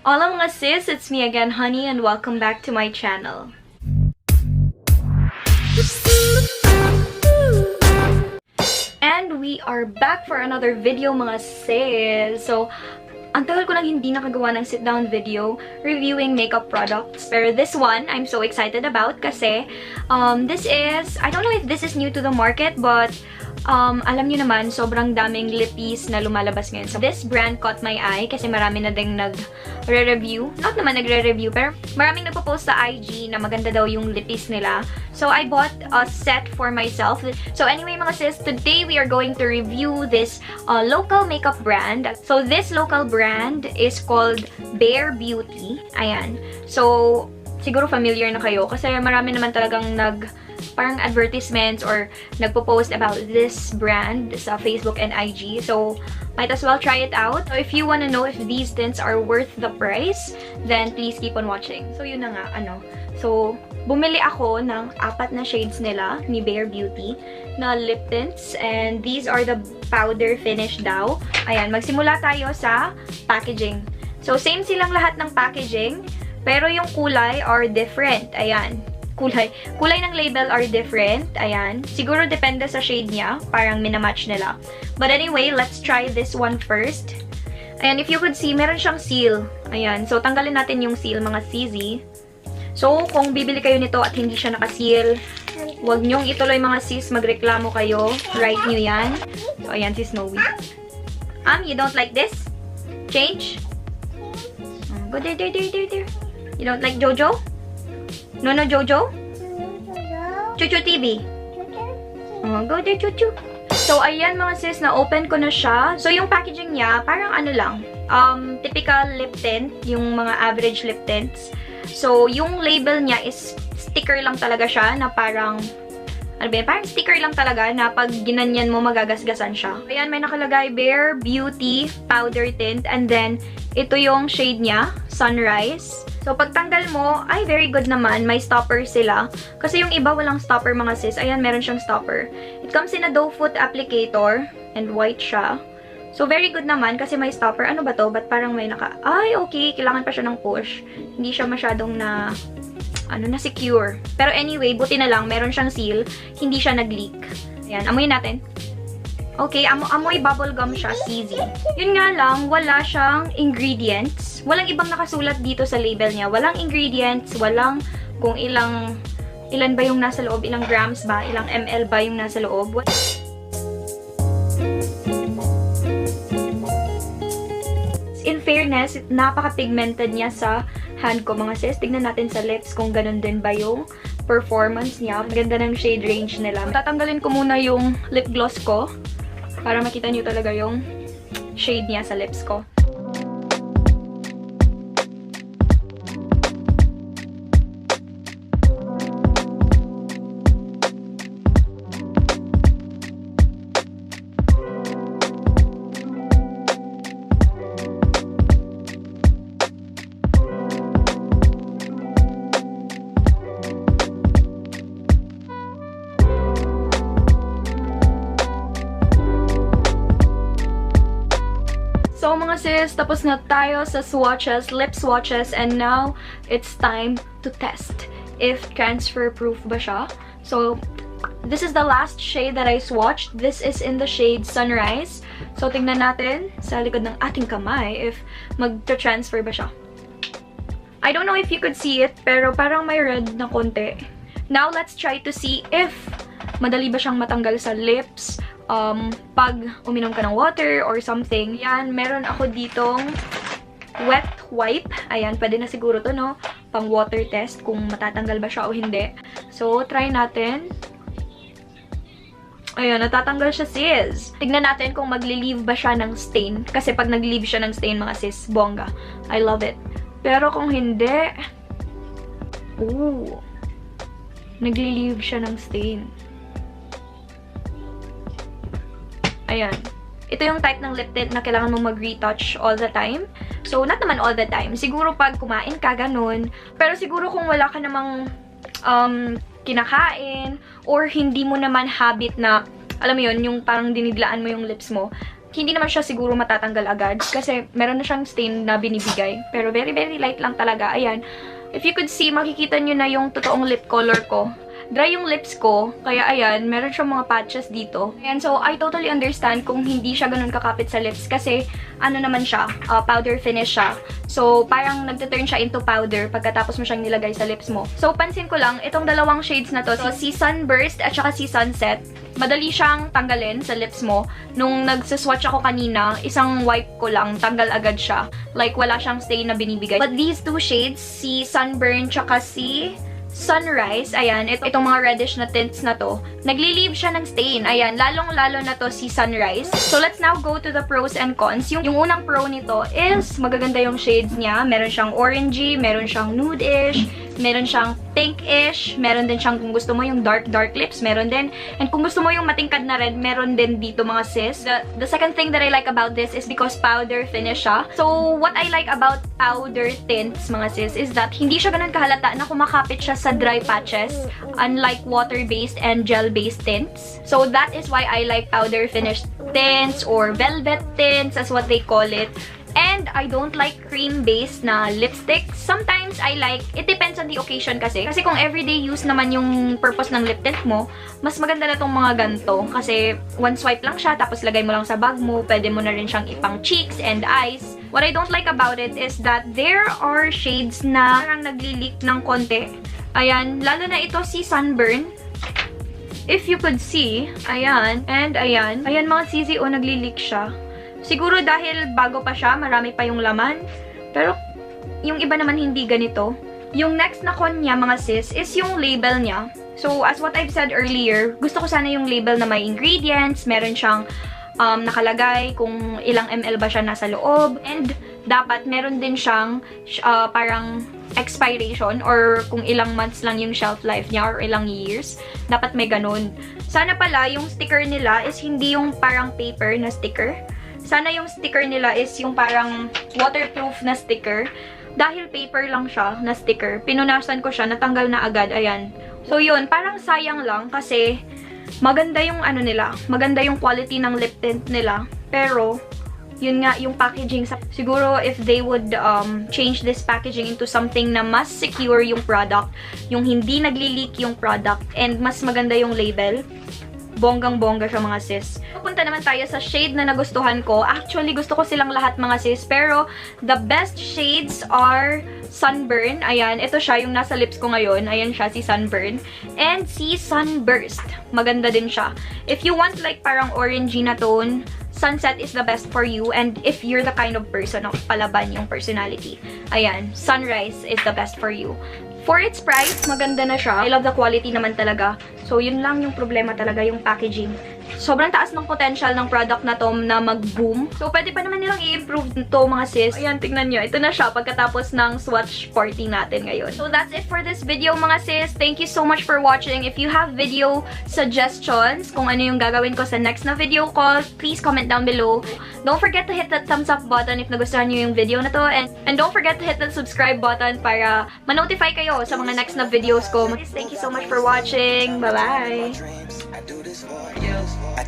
Hola mga sis, it's me again, Honey, and welcome back to my channel. And we are back for another video mga sis. So, ang tagal ko nang hindi nakagawa ng sit-down video reviewing makeup products. Pero this one, I'm so excited about kasi this is, I don't know if this is new to the market, but alam nyo naman, sobrang daming lippies na lumalabas ngayon. So, this brand caught my eye kasi marami na ding nagre-review. Not naman nagre-review, pero maraming nagpo-post sa IG na maganda daw yung lippies nila. So, I bought a set for myself. So, anyway mga sis, today we are going to review this local makeup brand. So, this local brand is called Bare Beauty. Ayan. So, siguro familiar na kayo kasi marami naman talagang parang advertisements or nagpo-post about this brand sa Facebook and IG. So, might as well try it out. So, if you wanna know if these tints are worth the price, then please keep on watching. So, yun na nga, So, bumili ako ng 4 na shades nila ni Bare Beauty na lip tints. And these are the powder finish daw. Ayan, magsimula tayo sa packaging. So, same silang lahat ng packaging, pero yung kulay are different. Ayan. Kulay ng label are different. Ayan. Siguro depende sa shade niya. Parang minamatch nila. But anyway, let's try this one first. Ayan, if you could see, meron siyang seal. Ayan. So, tanggalin natin yung seal, mga sissy. So, kung bibili kayo nito at hindi siya naka-seal, huwag nyong ituloy mga sis. Magreklamo kayo. Write nyo yan. So, ayan si Snowy. You don't like this? Change? Go there. You don't like Jojo? No, Jojo? Chuchu TV. Go there, Chuchu. So, ayan mga sis, na-open ko na siya. So, yung packaging niya, parang lang, typical lip tint, yung mga average lip tints. So, yung label niya is sticker lang talaga siya, na parang, parang sticker lang talaga, na pag ginanyan mo, magagasgasan siya. Ayan, may nakalagay, Bare Beauty Powder Tint, and then, ito yung shade niya, Sunrise. So, pagtanggal mo, ay, very good naman. May stopper sila. Kasi yung iba walang stopper mga sis. Ayan, meron siyang stopper. It comes in a doe foot applicator. And white siya. So, very good naman kasi may stopper. Ano ba to? Ba't parang may ay, okay. Kailangan pa siya ng push. Hindi siya masyadong na secure. Pero anyway, buti na lang. Meron siyang seal. Hindi siya nag-leak. Ayan, amuyin natin. Okay, amoy bubblegum siya, sissy. Yun nga lang, wala siyang ingredients. Walang ibang nakasulat dito sa label niya. Walang ingredients, walang kung ilan ba yung nasa loob, ilang grams ba, ilang ml ba yung nasa loob. In fairness, napaka-pigmented niya sa hand ko mga sis. Tignan natin sa lips kung ganun din ba yung performance niya. Ganda ng shade range nila. Tatanggalin ko muna yung lip gloss ko para makita niyo talaga yung shade niya sa lips ko. So mga sis, tapos na tayo sa swatches, lip swatches, and now it's time to test if transfer proof ba siya. So, this is the last shade that I swatched. This is in the shade Sunrise. So, tingnan natin sa likod ng ating kamay if mag-transfer ba siya. I don't know if you could see it, pero parang may red na konti. Now, let's try to see if madali ba siyang matanggal sa lips pag uminom ka ng water or something. Yan, meron ako ditong wet wipe. Ayan, pwede na siguro to, no? Pang water test kung matatanggal ba siya o hindi. So, try natin. Ayan, natatanggal siya, sis. Tignan natin kung magli-leave ba siya ng stain. Kasi pag nag-leave siya ng stain, mga sis, bongga. I love it. Pero kung hindi, nagli-leave siya ng stain. Ayan. Ito yung type ng lip tint na kailangan mong mag-retouch all the time. So, not naman all the time. Siguro pag kumain ka, ganun. Pero siguro kung wala ka namang kinakain or hindi mo naman habit na, alam mo yun, yung parang dinidlaan mo yung lips mo, hindi naman siya siguro matatanggal agad kasi meron na siyang stain na binibigay. Pero very, very light lang talaga. Ayan. If you could see, makikita nyo na yung totoong lip color ko. Dry yung lips ko, kaya ayan, meron siyang mga patches dito. And so, I totally understand kung hindi siya ganun kakapit sa lips kasi ano naman siya, powder finish siya. So, parang nagtuturn siya into powder pagkatapos mo siyang nilagay sa lips mo. So, pansin ko lang, itong dalawang shades na to, si Sunburst at saka si Sunset, madali siyang tanggalin sa lips mo. Nung nagsaswatch ako kanina, isang wipe ko lang, tanggal agad siya. Like, wala siyang stain na binibigay. But these two shades, si Sunburn tsaka si Sunrise, ayan, itong mga reddish na tints na to, nagli-leave siya ng stain. Ayan, lalong-lalo na to si Sunrise. So, let's now go to the pros and cons. Yung unang pro nito is magaganda yung shades niya. Meron siyang orangey, meron siyang nude-ish, meron siyang pink-ish, meron din siyang kung gusto mo yung dark lips, meron din. And kung gusto mo yung matingkad na red, meron din dito mga sis. The second thing that I like about this is because powder finish siya. So, what I like about powder tints, mga sis, is that hindi siya ganun kahalata na kumakapit siya sa dry patches, unlike water-based and gel-based tints. So, that is why I like powder finish tints or velvet tints, as what they call it. And I don't like cream-based na lipstick. Sometimes I like, it depends on the occasion kasi. Kasi kung everyday use naman yung purpose ng lip tint mo, mas maganda na tong mga ganito. Kasi one swipe lang siya, tapos lagay mo lang sa bag mo. Pwede mo na rin siyang ipang cheeks and eyes. What I don't like about it is that there are shades na parang nagli-leak ng konti. Ayan, lalo na ito si Sunburn. If you could see, ayan, and ayan. Ayan mga sissy, oh, nagli-leak siya. Siguro dahil bago pa siya, marami pa yung laman. Pero, yung iba naman hindi ganito. Yung next na con niya, mga sis, is yung label niya. So, as what I've said earlier, gusto ko sana yung label na may ingredients, meron siyang nakalagay kung ilang ml ba siya nasa loob, and dapat meron din siyang parang expiration or kung ilang months lang yung shelf life niya or ilang years. Dapat may ganun. Sana pala, yung sticker nila is hindi yung parang paper na sticker. Sana yung sticker nila is yung parang waterproof na sticker. Dahil paper lang siya na sticker, pinunasan ko siya, natanggal na agad. Ayan. So yun, parang sayang lang kasi maganda yung ano nila, maganda yung quality ng lip tint nila. Pero, yun nga, yung packaging, siguro if they would change this packaging into something na mas secure yung product, yung hindi nagli-leak yung product, and mas maganda yung label, bonggang-bongga siya mga sis. Pupunta naman tayo sa shade na nagustuhan ko. Actually, gusto ko silang lahat mga sis. Pero, the best shades are Sunburn. Ayan, ito siya, yung nasa lips ko ngayon. Ayan siya, si Sunburn. And si Sunburst. Maganda din siya. If you want like parang orangey na tone, Sunset is the best for you. And if you're the kind of person na palaban yung personality, ayan, Sunrise is the best for you. For its price, maganda na siya. I love the quality naman talaga. So, yun lang yung problema talaga, yung packaging. Sobrang taas ng potential ng product na to na mag-boom. So, pwede pa naman nilang i-improve ito, mga sis. Ayan, tingnan nyo. Ito na siya pagkatapos ng swatch party natin ngayon. So, that's it for this video, mga sis. Thank you so much for watching. If you have video suggestions, kung ano yung gagawin ko sa next na video ko, please comment down below. Don't forget to hit that thumbs up button if nagustuhan nyo yung video na to. And don't forget to hit that subscribe button para ma-notify kayo sa mga next na videos ko. Thank you so much for watching. Bye-bye! I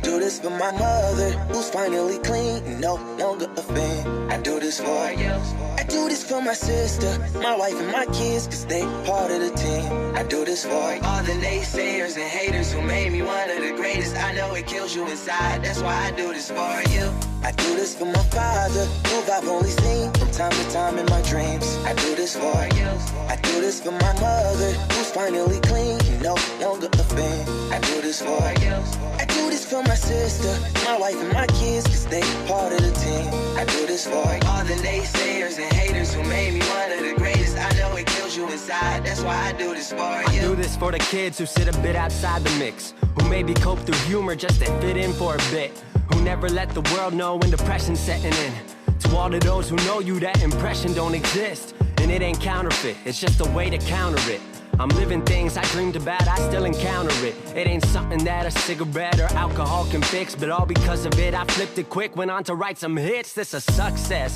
do this for my mother, who's finally clean, no longer a fan. I do this for you. I do this for my sister, my wife and my kids, cause they part of the team. I do this for all the naysayers and haters who made me one of the greatest. I know it kills you inside, that's why I do this for you. I do this for my father, who I've only seen from time to time in my dreams. I do this for you. I do this for my mother, who's finally clean, no longer a fan. I do this for you. I do this for my sister, my wife and my kids, cause they part of the team. I do this for all the naysayers and haters who made me one of the greatest. I know it kills you inside, that's why I do this for you. I do this for the kids who sit a bit outside the mix, who maybe cope through humor just to fit in for a bit, who never let the world know when depression's setting in. To all of those who know you, that impression don't exist, and it ain't counterfeit, it's just a way to counter it. I'm living things I dreamed about, I still encounter it. It ain't something that a cigarette or alcohol can fix, but all because of it I flipped it quick, went on to write some hits. This a success,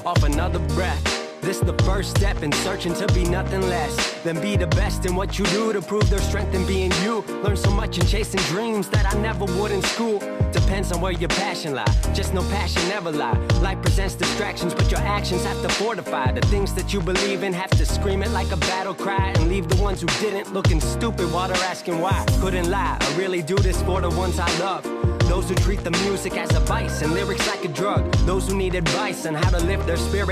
off another breath. This the first step in searching to be nothing less than be the best in what you do to prove their strength in being you. Learn so much in chasing dreams that I never would in school. Depends on where your passion lie. Just no passion never lie. Life presents distractions, but your actions have to fortify. The things that you believe in have to scream it like a battle cry, and leave the ones who didn't looking stupid while they're asking why. Couldn't lie, I really do this for the ones I love. Those who treat the music as a vice and lyrics like a drug. Those who need advice on how to lift their spirit.